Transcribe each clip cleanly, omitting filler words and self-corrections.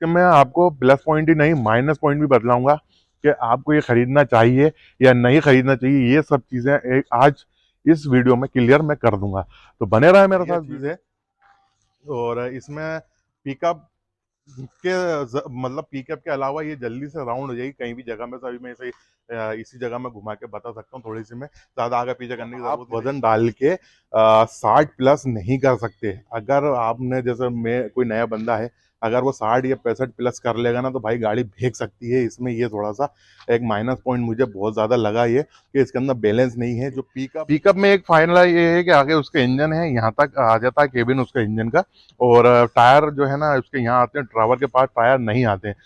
इसके मैं आपको प्लस पॉइंट ही नहीं माइनस पॉइंट भी बतलाऊंगा कि आपको ये खरीदना चाहिए या नहीं खरीदना चाहिए। ये सब चीजें आज इस वीडियो में क्लियर मैं कर दूंगा, तो बने रहे मेरे साथ चीजें। और इसमें पिकअप मतलब पिकअप के अलावा ये जल्दी से राउंड हो जाएगी कहीं भी जगह में। तो अभी मैं इसे इसी जगह में घुमा के बता सकता हूँ। थोड़ी सी में ज्यादा आगे पीछे करने की जरूरत, वजन डाल के 60 प्लस नहीं कर सकते। अगर आपने जैसे मैं कोई नया बंदा है, अगर वो 60 या 65 प्लस कर लेगा ना तो भाई गाड़ी फेंक सकती है। इसमें ये थोड़ा सा एक माइनस पॉइंट मुझे बहुत ज्यादा लगा ये कि इसके अंदर बैलेंस नहीं है। जो पिकअप में एक फाइनल ये है कि आगे उसका इंजन है, यहाँ तक आ जाता है केबिन उसका इंजन का। और टायर जो है ना उसके यहाँ आते हैं, ड्राइवर के पास टायर नहीं आते हैं।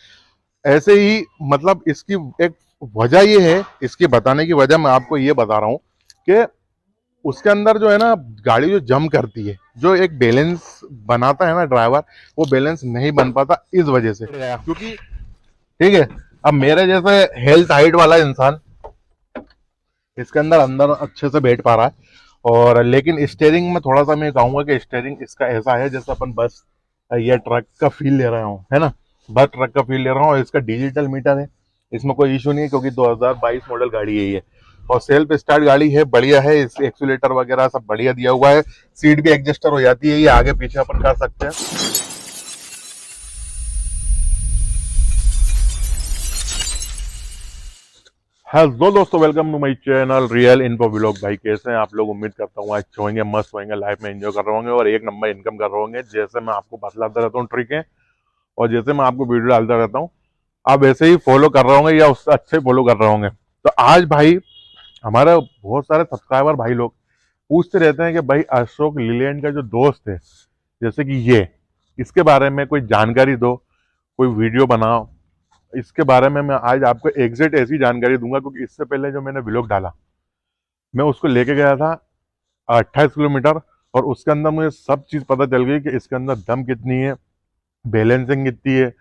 ऐसे ही मतलब इसकी एक वजह ये है, इसकी बताने की वजह मैं आपको ये बता रहा हूँ कि उसके अंदर जो है ना गाड़ी जो जम करती है, जो एक बैलेंस बनाता है ना ड्राइवर, वो बैलेंस नहीं बन पाता इस वजह से। क्योंकि ठीक है, अब मेरे जैसे हेल्थ हाइट वाला इंसान इसके अंदर अच्छे से बैठ पा रहा है। और लेकिन स्टेयरिंग में थोड़ा सा मैं कहूंगा कि स्टेयरिंग इसका ऐसा है जैसे अपन बस ये ट्रक का फील ले रहा हूँ, है ना, बस ट्रक का फील ले रहा हूँ। और इसका डिजिटल मीटर है, इसमें कोई इशू नहीं है क्योंकि 2022 मॉडल गाड़ी है ये। और सेल्फ स्टार्ट गाड़ी है, बढ़िया है। इस एक्सीलेटर वगैरह सब बढ़िया दिया हुआ है। सीट भी एडजस्टर हो जाती है, ये आगे पीछे अपन कर सकते हैं। हेलो दोस्तों, welcome to my channel real info vlog. भाई कैसे हैं आप लोग? उम्मीद करता हूँ अच्छे होंगे, मस्त होंगे, लाइफ में एंजॉय कर रहे होंगे और एक नंबर इनकम कर रहे होंगे। जैसे मैं आपको बतलाता रहता हूँ ट्रिक है, और जैसे मैं आपको वीडियो डालता रहता हूँ आप वैसे ही फॉलो कर रहे होंगे या उससे अच्छे फॉलो कर रहे होंगे। तो आज भाई हमारे बहुत सारे सब्सक्राइबर भाई लोग पूछते रहते हैं कि भाई अशोक लीलैंड का जो दोस्त है, जैसे कि ये, इसके बारे में कोई जानकारी दो, कोई वीडियो बनाओ। इसके बारे में मैं आज आपको एग्जैक्ट ऐसी जानकारी दूंगा क्योंकि इससे पहले जो मैंने व्लॉग डाला मैं उसको लेके गया था 28 किलोमीटर, और उसके अंदर मुझे सब चीज़ पता चल गई कि इसके अंदर दम कितनी है, बैलेंसिंग कितनी है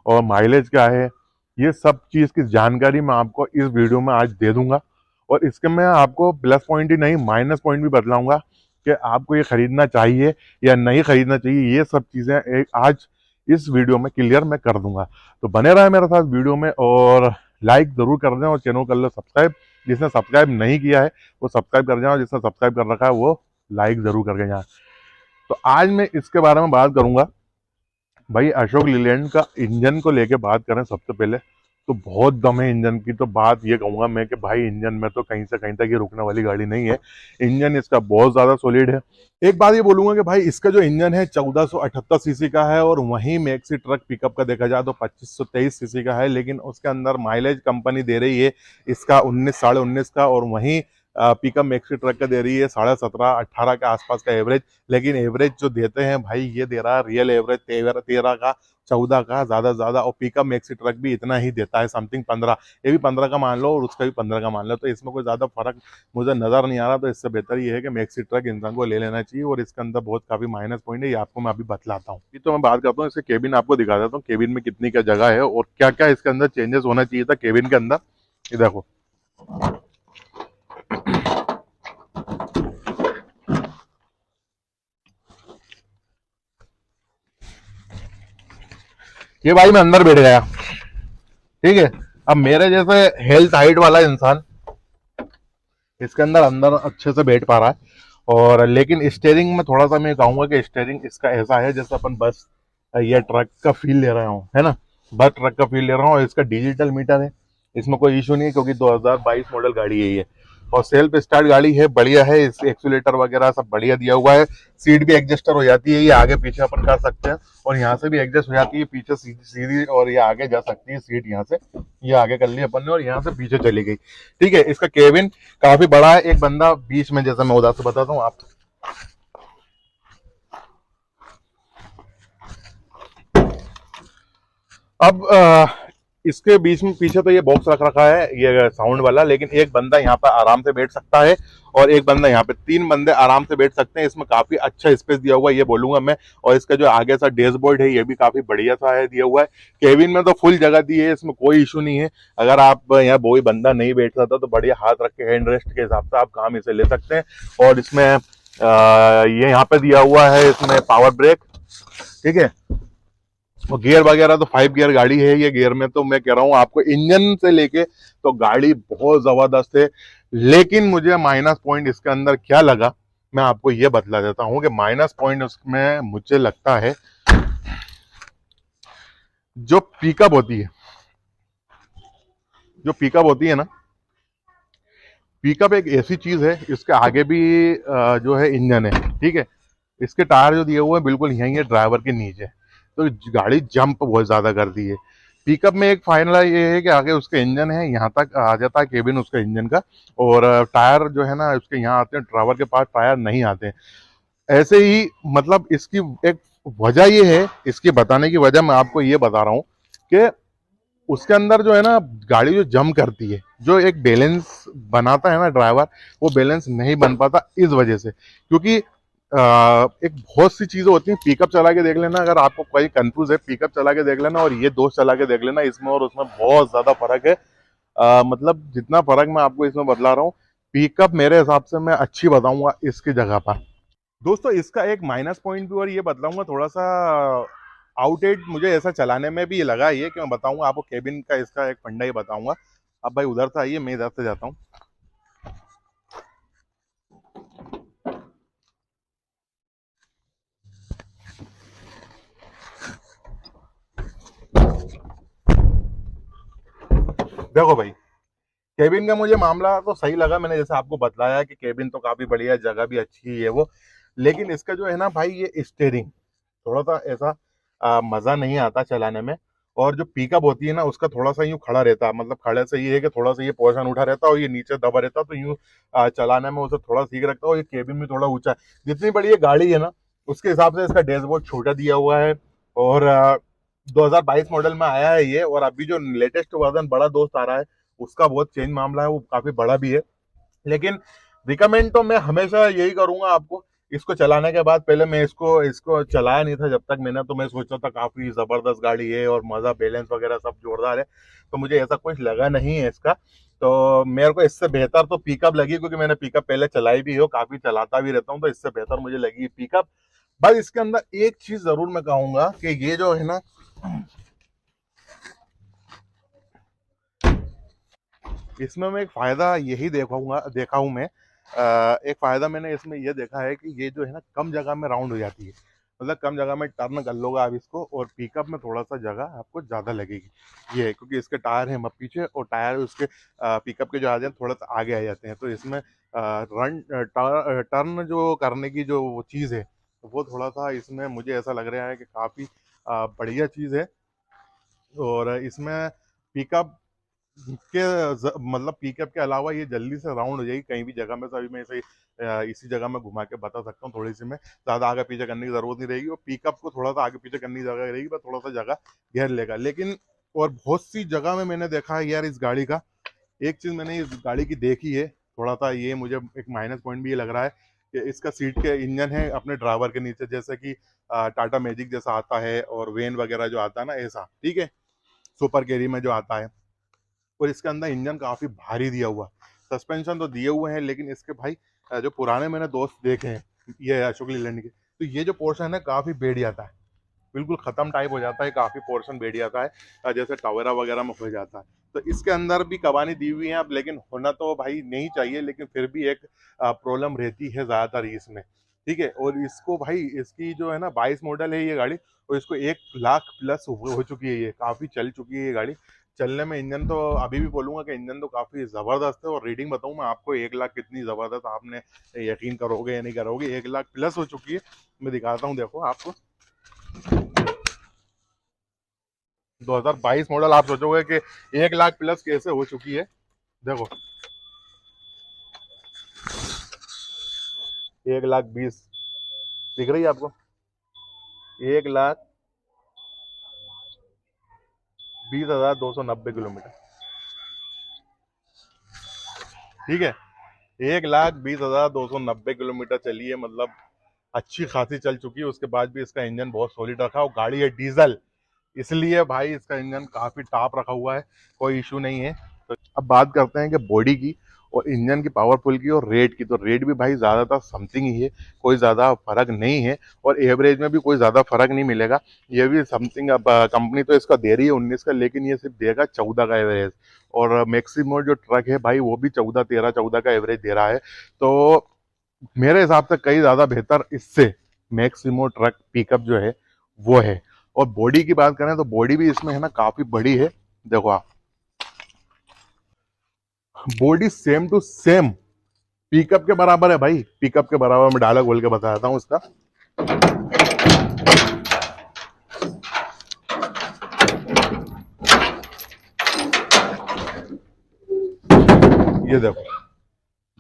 और माइलेज क्या है। ये सब चीज़ की जानकारी मैं आपको इस वीडियो में आज दे दूंगा। और इसके मैं आपको प्लस पॉइंट ही नहीं माइनस पॉइंट भी बतलाऊंगा कि आपको ये खरीदना चाहिए या नहीं खरीदना चाहिए। ये सब चीज़ें आज इस वीडियो में क्लियर मैं कर दूंगा, तो बने रहे मेरे साथ वीडियो में। और लाइक ज़रूर कर दें और चैनल कर लो सब्सक्राइब। जिसने सब्सक्राइब नहीं किया है वो सब्सक्राइब कर जाए, और जिसने सब्सक्राइब कर रखा है वो लाइक ज़रूर करके जाए। तो आज मैं इसके बारे में बात करूंगा। भाई अशोक लीलैंड का इंजन को लेके बात करें सबसे पहले तो बहुत दम है इंजन की। तो बात ये कहूंगा मैं कि भाई इंजन में तो कहीं से कहीं तक ये रुकने वाली गाड़ी नहीं है। इंजन इसका बहुत ज्यादा सॉलिड है। एक बात ये बोलूंगा कि भाई इसका जो इंजन है 1478 सीसी का है, और वहीं मैक्सी ट्रक पिकअप का देखा जाए तो 2523 सीसी का है। लेकिन उसके अंदर माइलेज कंपनी दे रही है इसका 19 साढ़े 19 का, और वहीं पिकअप मैक्सी ट्रक का दे रही है 17.5-18 के आसपास का एवरेज। लेकिन एवरेज जो देते हैं भाई ये दे रहा है रियल एवरेज 13 का 14 का ज्यादा ज्यादा। और पिकअप मैक्सी ट्रक भी इतना ही देता है, समथिंग 15। ये भी 15 का मान लो और उसका भी 15 का मान लो, तो इसमें कोई ज्यादा फर्क मुझे नजर नहीं आ रहा। तो इससे बेहतर ये है कि मैक्सी ट्रक इंसान को ले लेना चाहिए। और इसके अंदर बहुत काफी माइनस पॉइंट है, ये आपको मैं अभी बतलाता हूँ। तो मैं बात करता हूँ इसके केबिन, आपको दिखा देता हूँ केबिन में कितनी क्या जगह है और क्या क्या इसके अंदर चेंजेस होना चाहिए था केबिन के अंदर। ये देखो, ये भाई मैं अंदर बैठ गया, ठीक है। अब मेरे जैसे हेल्थ हाइट वाला इंसान इसके अंदर अच्छे से बैठ पा रहा है। और लेकिन स्टेयरिंग में थोड़ा सा मैं कहूंगा कि स्टेयरिंग इसका ऐसा है जैसे अपन बस ये ट्रक का फील ले रहा हूँ, है ना, बस ट्रक का फील ले रहा हूँ। और इसका डिजिटल मीटर है, इसमें कोई इशू नहीं है क्योंकि 2022 मॉडल गाड़ी है ये। और सेल्फ स्टार्ट गाड़ी है, बढ़िया है। इस एक्सीलेटर वगैरह सब बढ़िया दिया हुआ है। सीट भी एडजस्टर हो जाती है, ये आगे पीछे अपन कर सकते हैं। और यहाँ से भी एडजस्ट हो जाती है, पीछे सीधी सीधी, और ये आगे जा सकती है सीट। यहाँ से ये आगे कर ली अपन ने और यहाँ से पीछे चली गई, ठीक है। इसका केबिन काफी बड़ा है, एक बंदा बीच में, जैसा मैं उधर से बताता हूँ आप। अब इसके बीच में पीछे तो ये बॉक्स रख रखा है ये साउंड वाला, लेकिन एक बंदा यहाँ पर आराम से बैठ सकता है और एक बंदा यहाँ पे, 3 बंदे आराम से बैठ सकते हैं। इसमें काफी अच्छा स्पेस दिया हुआ है ये बोलूंगा मैं। और इसका जो आगे सा डैशबोर्ड है ये भी काफी बढ़िया सा है दिया हुआ है। केबिन में तो फुल जगह दी है, इसमें कोई इशू नहीं है। अगर आप यहाँ कोई बंदा नहीं बैठ सकता तो बढ़िया हाथ रख के हैंड रेस्ट के हिसाब से आप काम इसे ले सकते हैं। और इसमें ये यहाँ पे दिया हुआ है इसमें पावर ब्रेक, ठीक है। और गियर वगैरह तो 5 गियर गाड़ी है ये। गियर में तो मैं कह रहा हूँ आपको, इंजन से लेके तो गाड़ी बहुत जबरदस्त है। लेकिन मुझे माइनस पॉइंट इसके अंदर क्या लगा, मैं आपको ये बतला देता हूँ कि माइनस पॉइंट उसमें मुझे लगता है जो पिकअप होती है। जो पिकअप होती है ना, पिकअप एक ऐसी चीज है, इसके आगे भी जो है इंजन है, ठीक है। इसके टायर जो दिए हुए हैं बिल्कुल यहीं है ड्राइवर के नीचे, तो गाड़ी जंप बहुत ज्यादा कर दी है। पिकअप में एक फाइनल ये है कि आगे उसका इंजन है, यहाँ तक आ जाता है केबिन उसका इंजन का, और टायर जो है ना उसके यहाँ आते हैं, ड्राइवर के पास टायर नहीं आते हैं। ऐसे ही मतलब इसकी एक वजह ये है, इसकी बताने की वजह मैं आपको ये बता रहा हूँ कि उसके अंदर जो है ना गाड़ी जो जम करती है, जो एक बैलेंस बनाता है ना ड्राइवर, वो बैलेंस नहीं बन पाता इस वजह से। क्योंकि एक बहुत सी चीजें होती हैं, पिकअप चला के देख लेना, अगर आपको कोई कंफ्यूज है पिकअप चला के देख लेना और ये दोस्त चला के देख लेना, इसमें और उसमें बहुत ज्यादा फर्क है। मतलब जितना फर्क मैं आपको इसमें बतला रहा हूँ, पिकअप मेरे हिसाब से मैं अच्छी बताऊंगा इसकी जगह पर। दोस्तों इसका एक माइनस पॉइंट भी और ये बतलाऊंगा थोड़ा सा आउटेड मुझे ऐसा चलाने में भी ये लगा, ये कि मैं बताऊंगा आपको केबिन का इसका एक फंडा ही बताऊंगा। अब भाई उधर से आइए, मैं इधर से जाता हूँ। देखो भाई, केबिन का मुझे मामला तो सही लगा, मैंने जैसे आपको बतलाया कि केबिन तो काफी बढ़िया है, जगह भी अच्छी है वो। लेकिन इसका जो है ना भाई, ये स्टेयरिंग थोड़ा सा ऐसा मजा नहीं आता चलाने में। और जो पिकअप होती है ना उसका थोड़ा सा यूं खड़ा रहता है, मतलब खड़े से ये है कि थोड़ा सा ये पोर्शन उठा रहता है और ये नीचे दबा रहता है, तो यूं चलाने में उसे थोड़ा ठीक रखता है। और ये केबिन भी थोड़ा ऊंचा है, जितनी बड़ी ये गाड़ी है ना उसके हिसाब से इसका डैशबोर्ड छोटा दिया हुआ है। और 2022 मॉडल में आया है ये, और अभी जो लेटेस्ट वर्जन बड़ा दोस्त आ रहा है उसका बहुत चेंज मामला है, वो काफी बड़ा भी है। लेकिन रिकमेंड तो मैं हमेशा यही करूंगा आपको, इसको चलाने के बाद। पहले मैं इसको इसको चलाया नहीं था जब तक मैंने, तो मैं सोचा था काफी जबरदस्त गाड़ी है और मजा बैलेंस वगैरह सब जोरदार है, तो मुझे ऐसा कुछ लगा नहीं है इसका। तो मेरे को इससे बेहतर तो पिकअप लगी, क्योंकि मैंने पिकअप पहले चलाई भी हो, काफी चलाता भी रहता हूँ, तो इससे बेहतर मुझे लगी पिकअप। बस इसके अंदर एक चीज जरूर मैं कहूंगा कि ये जो है ना, इसमें मैं एक फायदा यही देखा हूं मैं। एक फायदा मैंने इसमें ये देखा है कि ये जो है ना कम जगह में राउंड हो जाती है, मतलब कम जगह में टर्न कर लोगे आप इसको, और पिकअप में थोड़ा सा जगह आपको ज्यादा लगेगी। ये है क्योंकि इसके टायर हैं पीछे, और टायर उसके पिकअप के जो आ जाते हैं थोड़ा सा आगे आ जाते हैं, तो इसमें टर्न जो करने की जो वो चीज़ है, वो थोड़ा सा इसमें मुझे ऐसा लग रहा है कि काफ़ी बढ़िया चीज़ है। और इसमें पिकअप मतलब पिकअप के अलावा ये जल्दी से राउंड हो जाएगी कहीं भी जगह में। तो अभी मैं इसे इसी जगह में घुमा के बता सकता हूँ, थोड़ी सी में ज़्यादा आगे पीछे करने की जरूरत नहीं रहेगी, और पिकअप को थोड़ा सा आगे पीछे करने की जगह रहेगी, बस थोड़ा सा जगह घेर लेगा। लेकिन और बहुत सी जगह में मैंने देखा है यार, इस गाड़ी का एक चीज़ मैंने इस गाड़ी की देखी है, थोड़ा सा ये मुझे एक माइनस पॉइंट भी ये लग रहा है कि इसका सीट के इंजन है अपने ड्राइवर के नीचे, जैसे कि टाटा मैजिक जैसा आता है और वेन वगैरह जो आता है ना ऐसा, ठीक है, सुपर कैरी में जो आता है। और इसके अंदर इंजन काफी भारी दिया हुआ है, सस्पेंशन तो दिए हुए हैं, लेकिन इसके भाई जो पुराने मैंने दोस्त देखे हैं ये अशोक लीलैंड के, तो ये जो पोर्शन है काफी बैठ जाता है, बिल्कुल खत्म टाइप हो जाता है, काफी पोर्शन बैठ जाता है, जैसे टवेरा वगैरह में हो जाता है। तो इसके अंदर भी कबानी दी हुई है अब, लेकिन होना तो भाई नहीं चाहिए, लेकिन फिर भी एक प्रॉब्लम रहती है ज्यादातर इसमें, ठीक है। और इसको भाई इसकी जो है ना 22 मॉडल है ये गाड़ी, और इसको 1 लाख प्लस हो चुकी है, ये काफी चल चुकी है ये गाड़ी। चलने में इंजन तो अभी भी बोलूंगा कि इंजन तो काफी जबरदस्त है, और रीडिंग बताऊं मैं आपको 1 लाख कितनी जबरदस्त, आपने यकीन करोगे या नहीं करोगे, 1 लाख प्लस हो चुकी है। मैं दिखाता हूँ देखो आपको, 2022 मॉडल। आप सोचोगे कि 1 लाख प्लस कैसे हो चुकी है, देखो 1 लाख 20 दिख रही है आपको, 1 लाख 20,290 किलोमीटर, ठीक है। 1,20,290 चली है, मतलब अच्छी खासी चल चुकी है। उसके बाद भी इसका इंजन बहुत सॉलिड रखा, और गाड़ी है डीजल, इसलिए भाई इसका इंजन काफी टॉप रखा हुआ है, कोई इशू नहीं है। तो अब बात करते हैं कि बॉडी की, और इंजन की पावरफुल की और रेट की, तो रेट भी भाई ज़्यादातर समथिंग ही है, कोई ज़्यादा फर्क नहीं है, और एवरेज में भी कोई ज़्यादा फर्क नहीं मिलेगा। ये भी समथिंग, अब कंपनी तो इसका दे रही है 19 का, लेकिन ये सिर्फ देगा 14 का एवरेज। और मैक्सिमो जो ट्रक है भाई वो भी 14, 13, 14 का एवरेज दे रहा है। तो मेरे हिसाब से कई ज़्यादा बेहतर इससे मैक्सिमो ट्रक पिकअप जो है वो है। और बॉडी की बात करें तो बॉडी भी इसमें है ना काफ़ी बड़ी है। देखो आप, body same to same pickup के बराबर है भाई, पिकअप के बराबर। मैं डायलॉग बोल के बताता हूँ उसका। ये देखो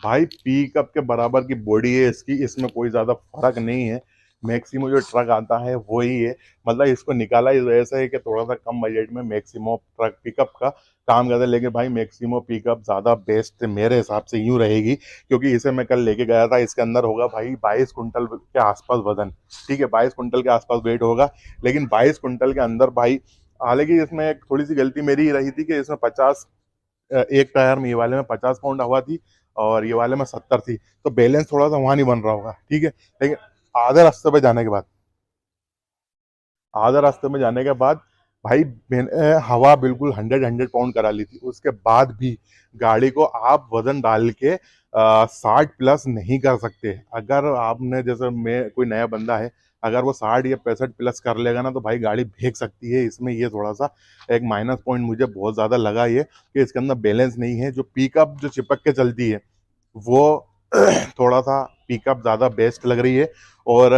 भाई, पिकअप के बराबर की बॉडी है इसकी, इसमें कोई ज्यादा फर्क नहीं है। मैक्सिमो जो ट्रक आता है वही है, मतलब इसको निकाला इस वजह से है कि थोड़ा सा कम बजट में मैक्सिमो ट्रक पिकअप का काम करता है। लेकिन भाई मैक्सिमो पिकअप ज्यादा बेस्ट मेरे हिसाब से यूं रहेगी, क्योंकि इसे मैं कल लेके गया था। इसके अंदर होगा भाई 22 कुंटल के आसपास वजन, ठीक है, 22 कुंटल के आसपास वेट होगा। लेकिन 22 कुंटल के अंदर भाई, हालांकि इसमें एक थोड़ी सी गलती मेरी ही रही थी कि इसमें 50, एक टायर में, ये वाले में 50 पाउंड हवा थी और ये वाले में 70 थी, तो बैलेंस थोड़ा सा वहां नहीं बन रहा होगा, ठीक है। लेकिन आधे रास्ते पे जाने के बाद, आधे रास्ते में जाने के बाद भाई मैंने हवा बिल्कुल 100 पाउंड करा ली थी। उसके बाद भी गाड़ी को आप वजन डाल के 60 प्लस नहीं कर सकते। अगर आपने, जैसे मैं, कोई नया बंदा है, अगर वो 60 या 65 प्लस कर लेगा ना, तो भाई गाड़ी भीग सकती है। इसमें ये थोड़ा सा एक माइनस पॉइंट मुझे बहुत ज़्यादा लगा, ये कि इसके अंदर बैलेंस नहीं है। जो पिकअप जो चिपक के चलती है वो थोड़ा सा पिकअप ज़्यादा बेस्ट लग रही है। और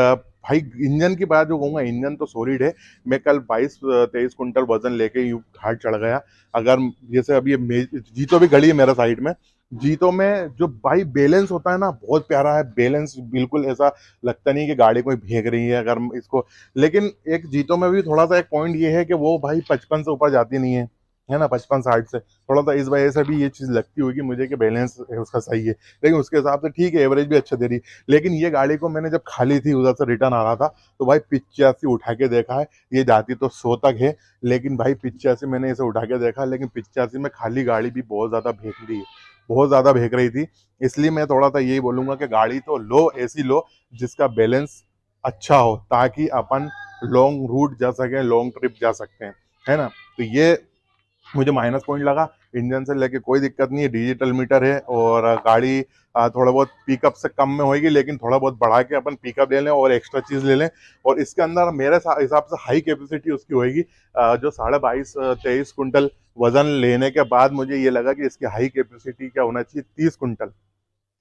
भाई इंजन की बात जो कहूँगा, इंजन तो सॉलिड है। मैं कल 22-23 कुंटल वजन लेके यूँ घाट चढ़ गया। अगर जैसे अभी जीतो भी खड़ी है मेरा साइड में, जीतो में जो भाई बैलेंस होता है ना, बहुत प्यारा है बैलेंस, बिल्कुल ऐसा लगता नहीं कि गाड़ी कोई भीग रही है अगर इसको। लेकिन एक जीतो में भी थोड़ा सा एक पॉइंट ये है कि वो भाई 55 से ऊपर जाती नहीं है ना, 55-60 से, थोड़ा सा इस वजह से भी ये चीज़ लगती होगी मुझे कि बैलेंस उसका सही है। लेकिन उसके हिसाब से ठीक है, एवरेज भी अच्छा दे रही है। लेकिन ये गाड़ी को मैंने जब खाली थी, उधर से रिटर्न आ रहा था, तो भाई 85 उठा के देखा है, ये जाती तो 100 तक है। लेकिन भाई 85 मैंने इसे उठा के देखा, लेकिन 85 में खाली गाड़ी भी बहुत ज़्यादा भेग रही है, बहुत ज़्यादा भेग रही थी। इसलिए मैं थोड़ा सा यही बोलूँगा कि गाड़ी तो लो, ऐसी लो जिसका बैलेंस अच्छा हो, ताकि अपन लॉन्ग रूट जा सकें, लॉन्ग ट्रिप जा सकते हैं, है ना। तो ये मुझे माइनस पॉइंट लगा। इंजन से लेके कोई दिक्कत नहीं है, डिजिटल मीटर है, और गाड़ी थोड़ा बहुत पिकअप से कम में होगी, लेकिन थोड़ा बहुत बढ़ा के अपन पिकअप ले लें और एक्स्ट्रा चीज़ ले लें। और इसके अंदर मेरे हिसाब से हाई कैपेसिटी उसकी होगी। जो 22-23 कुंटल वजन लेने के बाद मुझे ये लगा कि इसकी हाई कैपेसिटी क्या होना चाहिए, 30 कुंटल।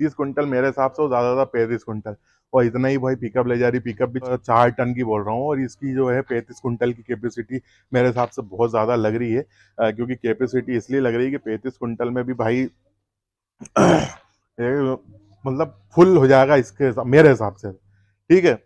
30 कुंटल मेरे हिसाब से, वो ज़्यादा ज़्यादा 35 कुंटल। और इतना ही भाई पिकअप ले जा रही, पिकअप भी 4 टन की बोल रहा हूँ, और इसकी जो है 35 कुंटल की कैपेसिटी मेरे हिसाब से बहुत ज़्यादा लग रही है। क्योंकि कैपेसिटी इसलिए लग रही है कि 35 कुंटल में भी भाई मतलब फुल हो जाएगा इसके मेरे हिसाब से, ठीक है।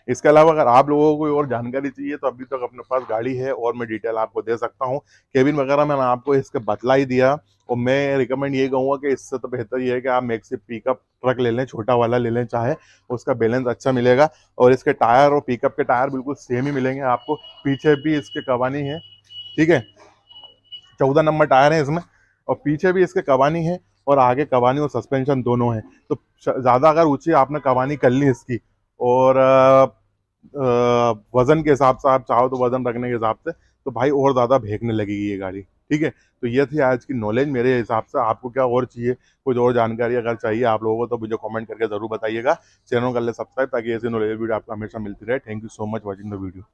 इसके अलावा अगर आप लोगों को कोई और जानकारी चाहिए तो अभी तक अपने पास गाड़ी है और मैं डिटेल आपको दे सकता हूँ। केबिन वगैरह मैंने आपको इसके बतला ही दिया। और मैं रिकमेंड ये कहूँगा कि इससे तो बेहतर ये है कि आप मैक्सी पिकअप ट्रक ले लें, छोटा वाला ले लें चाहे, उसका बैलेंस अच्छा मिलेगा। और इसके टायर और पिकअप के टायर बिल्कुल सेम ही मिलेंगे आपको। पीछे भी इसके कवानी है, ठीक है, 14 नंबर टायर है इसमें, और पीछे भी इसके कवानी है, और आगे कवानी और सस्पेंशन दोनों है। तो ज़्यादा अगर ऊंची आपने कवानी कर ली इसकी, और वजन के हिसाब से आप चाहो तो वजन रखने के हिसाब से, तो भाई और ज़्यादा भेगने लगेगी ये गाड़ी, ठीक है। तो ये थी आज की नॉलेज मेरे हिसाब से। आपको क्या और चाहिए, कुछ और जानकारी अगर चाहिए आप लोगों को, तो मुझे कमेंट करके ज़रूर बताइएगा। चैनल कर ले सब्सक्राइब, ताकि ऐसी नॉलेज वीडियो आपको हमेशा मिलती रहे। Thank you so much watching the video.